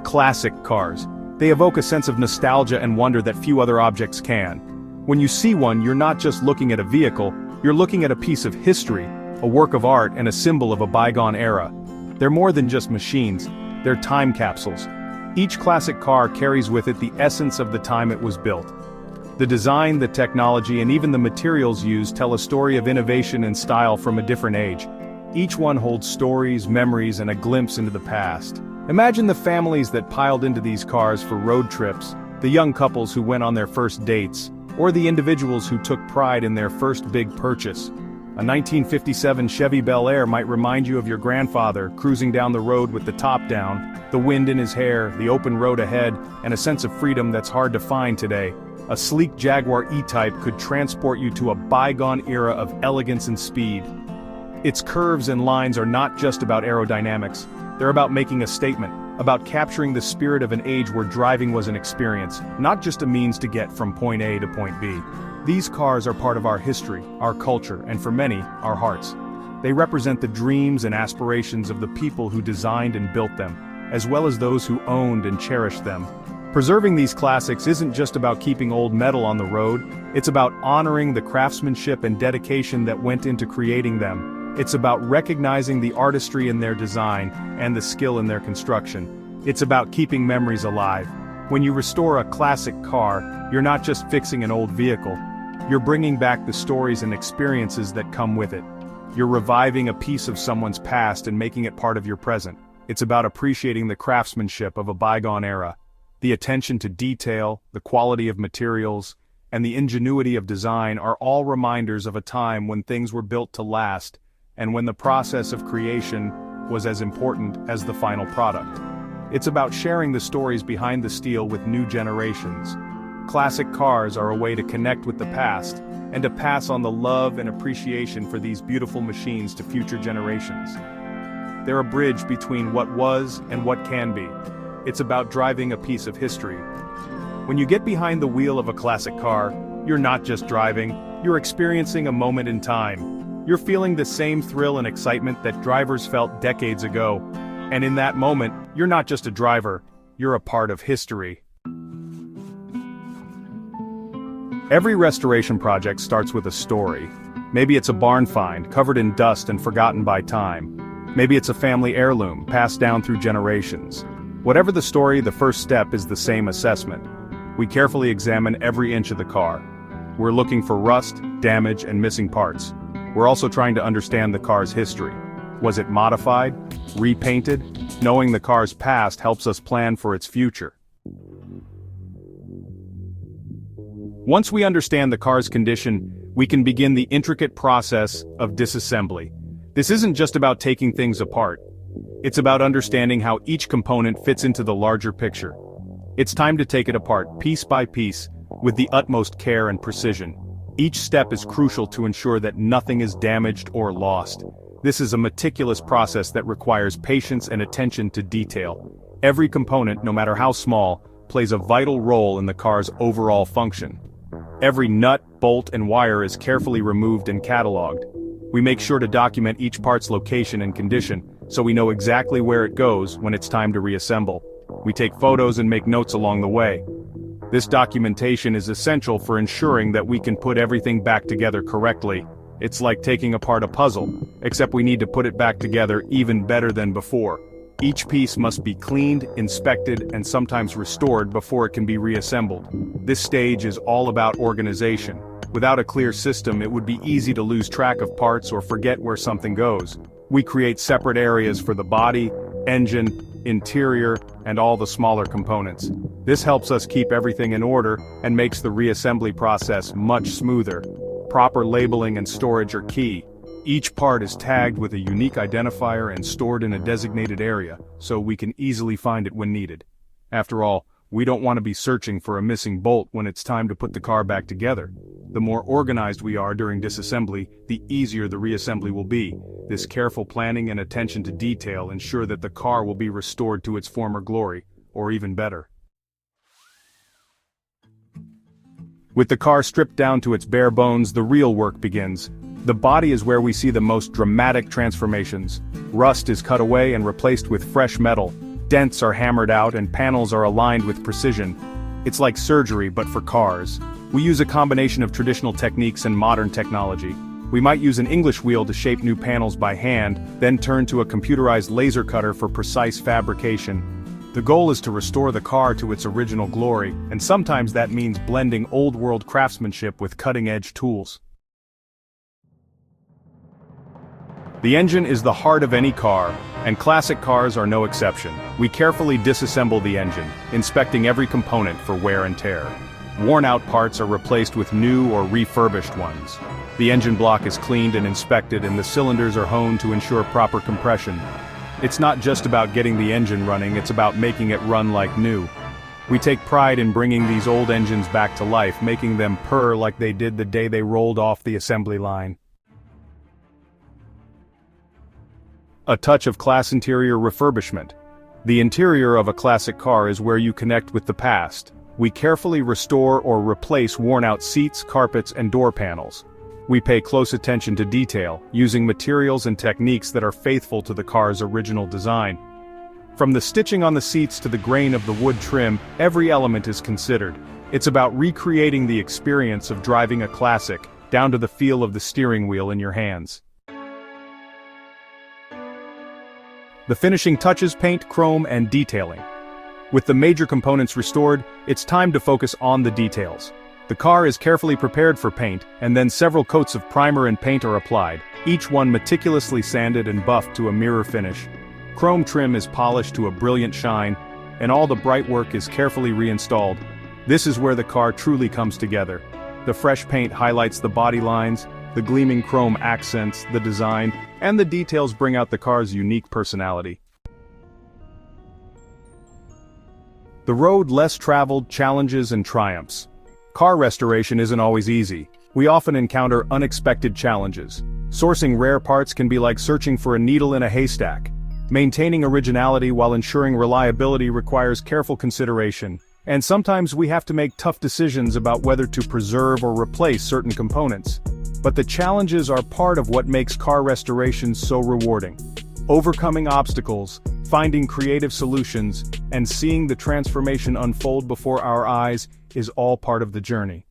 Classic cars. They evoke a sense of nostalgia and wonder that few other objects can. When you see one, you're not just looking at a vehicle, you're looking at a piece of history, a work of art and a symbol of a bygone era. They're more than just machines, they're time capsules. Each classic car carries with it the essence of the time it was built. The design, the technology, and even the materials used tell a story of innovation and style from a different age. Each one holds stories, memories, and a glimpse into the past. Imagine the families that piled into these cars for road trips, the young couples who went on their first dates, or the individuals who took pride in their first big purchase. A 1957 Chevy Bel Air might remind you of your grandfather cruising down the road with the top down, the wind in his hair, the open road ahead, and a sense of freedom that's hard to find today. A sleek Jaguar E-Type could transport you to a bygone era of elegance and speed. Its curves and lines are not just about aerodynamics, they're about making a statement, about capturing the spirit of an age where driving was an experience, not just a means to get from point A to point B. These cars are part of our history, our culture, and for many, our hearts. They represent the dreams and aspirations of the people who designed and built them, as well as those who owned and cherished them. Preserving these classics isn't just about keeping old metal on the road, it's about honoring the craftsmanship and dedication that went into creating them. It's about recognizing the artistry in their design and the skill in their construction. It's about keeping memories alive. When you restore a classic car, you're not just fixing an old vehicle, you're bringing back the stories and experiences that come with it. You're reviving a piece of someone's past and making it part of your present. It's about appreciating the craftsmanship of a bygone era. The attention to detail, the quality of materials, and the ingenuity of design are all reminders of a time when things were built to last, and when the process of creation was as important as the final product. It's about sharing the stories behind the steel with new generations. Classic cars are a way to connect with the past, and to pass on the love and appreciation for these beautiful machines to future generations. They're a bridge between what was and what can be. It's about driving a piece of history. When you get behind the wheel of a classic car, you're not just driving, you're experiencing a moment in time. You're feeling the same thrill and excitement that drivers felt decades ago. And in that moment, you're not just a driver, you're a part of history. Every restoration project starts with a story. Maybe it's a barn find, covered in dust and forgotten by time. Maybe it's a family heirloom, passed down through generations. Whatever the story, the first step is the same assessment. We carefully examine every inch of the car. We're looking for rust, damage, and missing parts. We're also trying to understand the car's history. Was it modified? Repainted? Knowing the car's past helps us plan for its future. Once we understand the car's condition, we can begin the intricate process of disassembly. This isn't just about taking things apart. It's about understanding how each component fits into the larger picture. It's time to take it apart, piece by piece, with the utmost care and precision. Each step is crucial to ensure that nothing is damaged or lost. This is a meticulous process that requires patience and attention to detail. Every component, no matter how small, plays a vital role in the car's overall function. Every nut, bolt, and wire is carefully removed and cataloged. We make sure to document each part's location and condition, so we know exactly where it goes when it's time to reassemble. We take photos and make notes along the way. This documentation is essential for ensuring that we can put everything back together correctly. It's like taking apart a puzzle, except we need to put it back together even better than before. Each piece must be cleaned, inspected, and sometimes restored before it can be reassembled. This stage is all about organization. Without a clear system, it would be easy to lose track of parts or forget where something goes. We create separate areas for the body, engine, interior, and all the smaller components. This helps us keep everything in order and makes the reassembly process much smoother. Proper labeling and storage are key. Each part is tagged with a unique identifier and stored in a designated area, so we can easily find it when needed. After all, we don't want to be searching for a missing bolt when it's time to put the car back together. The more organized we are during disassembly, the easier the reassembly will be. This careful planning and attention to detail ensure that the car will be restored to its former glory, or even better. With the car stripped down to its bare bones, the real work begins. The body is where we see the most dramatic transformations. Rust is cut away and replaced with fresh metal. Dents are hammered out and panels are aligned with precision. It's like surgery, but for cars. We use a combination of traditional techniques and modern technology. We might use an English wheel to shape new panels by hand, then turn to a computerized laser cutter for precise fabrication. The goal is to restore the car to its original glory, and sometimes that means blending old-world craftsmanship with cutting-edge tools. The engine is the heart of any car, and classic cars are no exception. We carefully disassemble the engine, inspecting every component for wear and tear. Worn-out parts are replaced with new or refurbished ones. The engine block is cleaned and inspected, and the cylinders are honed to ensure proper compression. It's not just about getting the engine running, it's about making it run like new. We take pride in bringing these old engines back to life, making them purr like they did the day they rolled off the assembly line. A touch of class interior refurbishment. The interior of a classic car is where you connect with the past. We carefully restore or replace worn-out seats, carpets, and door panels. We pay close attention to detail, using materials and techniques that are faithful to the car's original design. From the stitching on the seats to the grain of the wood trim, every element is considered. It's about recreating the experience of driving a classic, down to the feel of the steering wheel in your hands. The finishing touches: paint, chrome, and detailing. With the major components restored, it's time to focus on the details. The car is carefully prepared for paint, and then several coats of primer and paint are applied, each one meticulously sanded and buffed to a mirror finish. Chrome trim is polished to a brilliant shine, and all the bright work is carefully reinstalled. This is where the car truly comes together. The fresh paint highlights the body lines, the gleaming chrome accents the design, and the details bring out the car's unique personality. The road less traveled, challenges and triumphs. Car restoration isn't always easy. We often encounter unexpected challenges. Sourcing rare parts can be like searching for a needle in a haystack. Maintaining originality while ensuring reliability requires careful consideration, and sometimes we have to make tough decisions about whether to preserve or replace certain components. But the challenges are part of what makes car restoration so rewarding. Overcoming obstacles, finding creative solutions, and seeing the transformation unfold before our eyes is all part of the journey.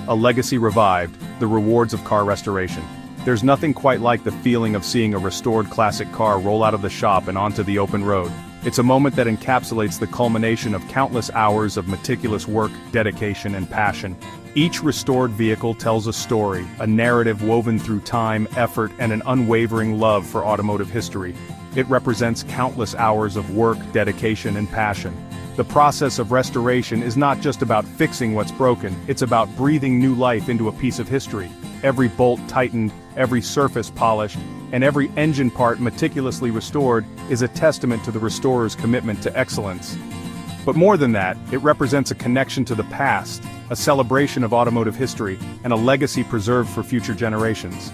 A legacy revived, the rewards of car restoration. There's nothing quite like the feeling of seeing a restored classic car roll out of the shop and onto the open road. It's a moment that encapsulates the culmination of countless hours of meticulous work, dedication, and passion. Each restored vehicle tells a story, a narrative woven through time, effort, and an unwavering love for automotive history. It represents countless hours of work, dedication, and passion. The process of restoration is not just about fixing what's broken, it's about breathing new life into a piece of history. Every bolt tightened, every surface polished, and every engine part meticulously restored is a testament to the restorer's commitment to excellence. But more than that, it represents a connection to the past, a celebration of automotive history, and a legacy preserved for future generations.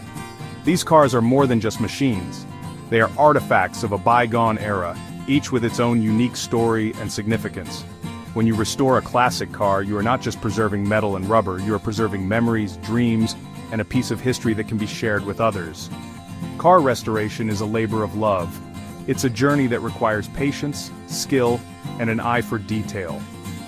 These cars are more than just machines. They are artifacts of a bygone era, each with its own unique story and significance. When you restore a classic car, you are not just preserving metal and rubber, you are preserving memories, dreams, and a piece of history that can be shared with others. Car restoration is a labor of love. It's a journey that requires patience, skill, and an eye for detail.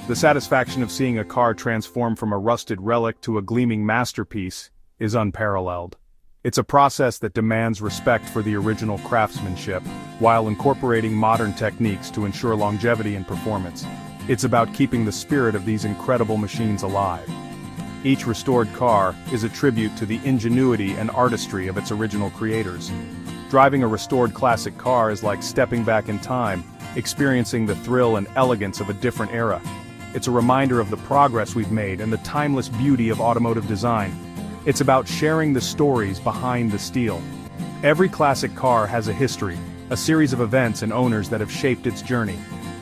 The satisfaction of seeing a car transform from a rusted relic to a gleaming masterpiece is unparalleled. It's a process that demands respect for the original craftsmanship, while incorporating modern techniques to ensure longevity and performance. It's about keeping the spirit of these incredible machines alive. Each restored car is a tribute to the ingenuity and artistry of its original creators. Driving a restored classic car is like stepping back in time, experiencing the thrill and elegance of a different era. It's a reminder of the progress we've made and the timeless beauty of automotive design. It's about sharing the stories behind the steel. Every classic car has a history, a series of events and owners that have shaped its journey.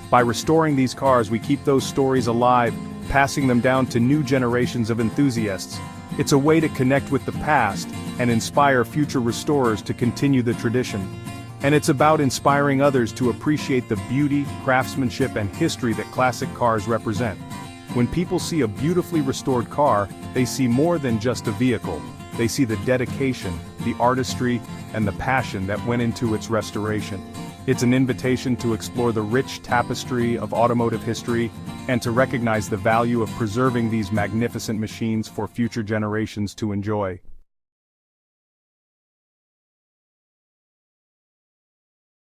By restoring these cars, we keep those stories alive, passing them down to new generations of enthusiasts. It's a way to connect with the past and inspire future restorers to continue the tradition. And it's about inspiring others to appreciate the beauty, craftsmanship, and history that classic cars represent. When people see a beautifully restored car, they see more than just a vehicle. They see the dedication, the artistry, and the passion that went into its restoration. It's an invitation to explore the rich tapestry of automotive history and to recognize the value of preserving these magnificent machines for future generations to enjoy.